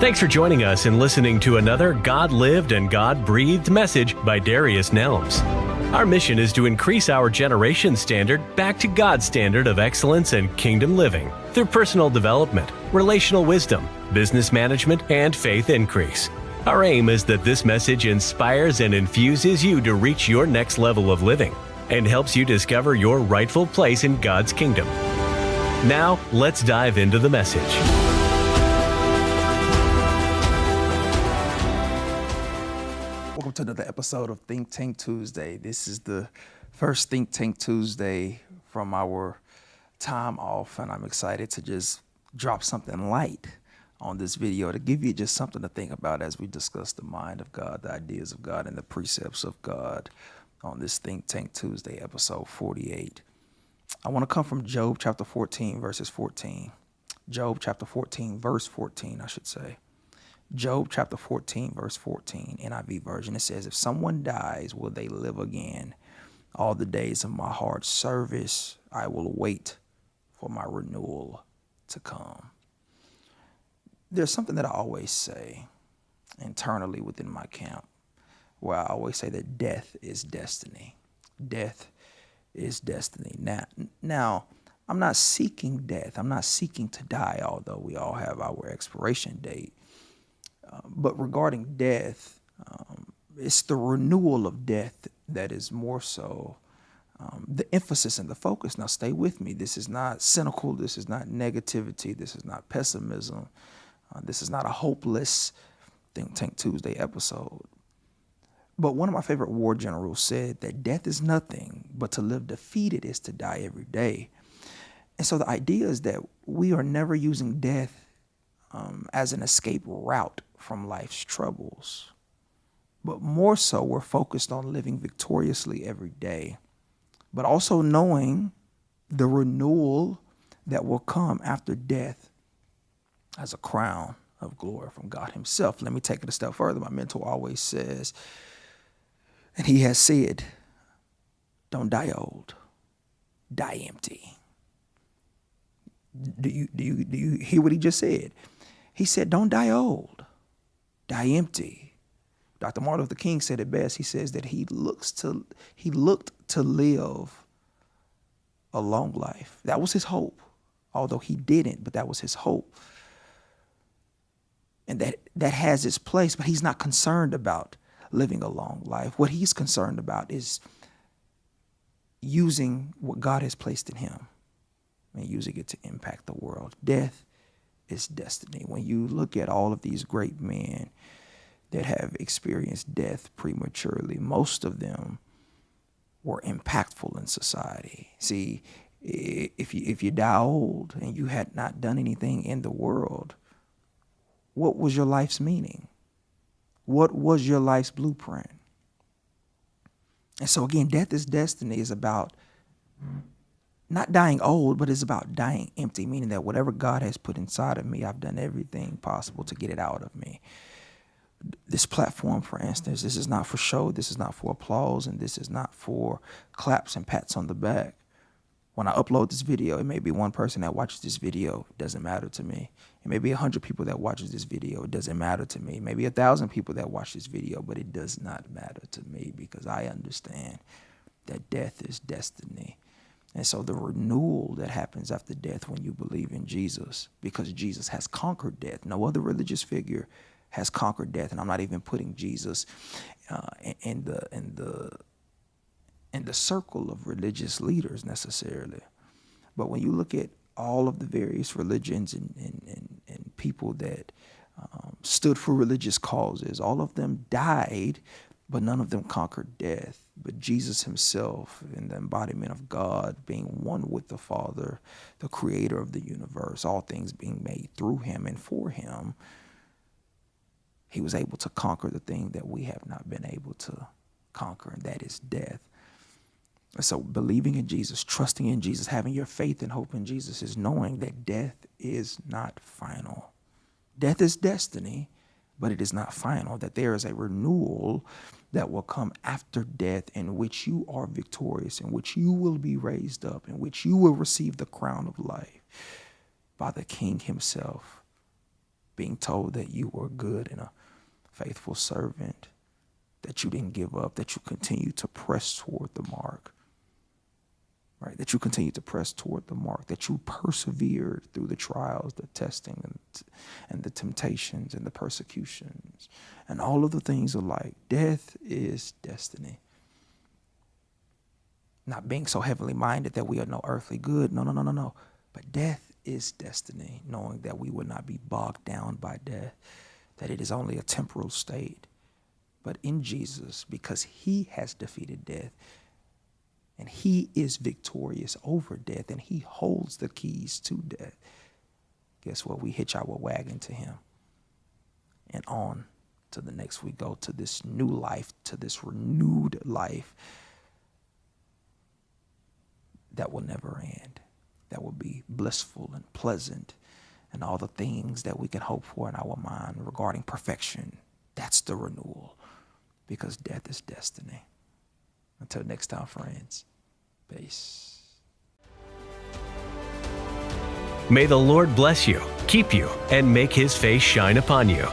Thanks for joining us and listening to another God-lived and God-breathed message by Darius Nelms. Our mission is to increase our generation standard back to God's standard of excellence and kingdom living through personal development, relational wisdom, business management, and faith increase. Our aim is that this message inspires and infuses you to reach your next level of living and helps you discover your rightful place in God's kingdom. Now, let's dive into the message. Welcome to another episode of Think Tank Tuesday. This is the first Think Tank Tuesday from our time off, and I'm excited to just drop something light on this video to give you just something to think about as we discuss the mind of God, the ideas of God, and the precepts of God on this Think Tank Tuesday, episode 48. I want to come from Job chapter 14, verses 14. Job chapter 14, verse 14, I should say. Job chapter 14, verse 14, NIV version. It says, if someone dies, will they live again? All the days of my hard service, I will wait for my renewal to come. There's something that I always say internally within my camp, where I always say that death is destiny. Death is destiny. Now, I'm not seeking death. I'm not seeking to die, although we all have our expiration date. But regarding death, it's the renewal of death that is more so the emphasis and the focus. Now, stay with me. This is not cynical. This is not negativity. This is not pessimism. This is not a hopeless Think Tank Tuesday episode. But one of my favorite war generals said that death is nothing, but to live defeated is to die every day. And so the idea is that we are never using death as an escape route from life's troubles, but more so we're focused on living victoriously every day, but also knowing the renewal that will come after death as a crown of glory from God himself. Let me take it a step further. My mentor always says, and he has said, don't die old, die empty. Do you hear what he just said? He said, don't die old, die empty. Dr. Martin Luther King said it best. He says that he looked to live a long life. That was his hope, although he didn't, but that was his hope. And that has its place, but he's not concerned about living a long life. What he's concerned about is using what God has placed in him and using it to impact the world. Death is destiny. When you look at all of these great men that have experienced death prematurely, most of them were impactful in society. See, if you die old and you had not done anything in the world, what was your life's meaning? What was your life's blueprint? And so again, death is destiny is about not dying old, but it's about dying empty, meaning that whatever God has put inside of me, I've done everything possible to get it out of me. This platform, for instance, this is not for show, this is not for applause, and this is not for claps and pats on the back. When I upload this video, it may be one person that watches this video. It doesn't matter to me. It may be 100 people that watches this video. It doesn't matter to me. Maybe 1,000 people that watch this video, but it does not matter to me because I understand that death is destiny. And so the renewal that happens after death when you believe in Jesus, because Jesus has conquered death. No other religious figure has conquered death. And I'm not even putting Jesus in the circle of religious leaders necessarily. But when you look at all of the various religions and people that stood for religious causes, all of them died, but none of them conquered death. But Jesus himself, in the embodiment of God, being one with the Father, the creator of the universe, all things being made through him and for him, he was able to conquer the thing that we have not been able to conquer, and that is death. So believing in Jesus, trusting in Jesus, having your faith and hope in Jesus is knowing that death is not final. Death is destiny, but it is not final, that there is a renewal that will come after death in which you are victorious, in which you will be raised up, in which you will receive the crown of life by the King himself being told that you were good and a faithful servant, that you didn't give up, that you continue to press toward the mark, right? That you continue to press toward the mark, that you persevered through the trials, the testing, and the temptations and the persecutions and all of the things of life. Death is destiny. Not being so heavenly minded that we are no earthly good. No. But death is destiny, knowing that we will not be bogged down by death, that it is only a temporal state. But in Jesus, because he has defeated death, and he is victorious over death, and he holds the keys to death, guess what? We hitch our wagon to him. And on to the next we go, to this new life, to this renewed life that will never end, that will be blissful and pleasant, and all the things that we can hope for in our mind regarding perfection. That's the renewal, because death is destiny. Until next time, friends, peace. May the Lord bless you, keep you, and make his face shine upon you.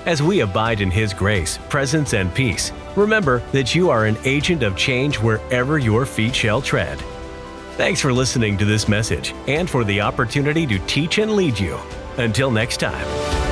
As we abide in his grace, presence, and peace, remember that you are an agent of change wherever your feet shall tread. Thanks for listening to this message and for the opportunity to teach and lead you. Until next time.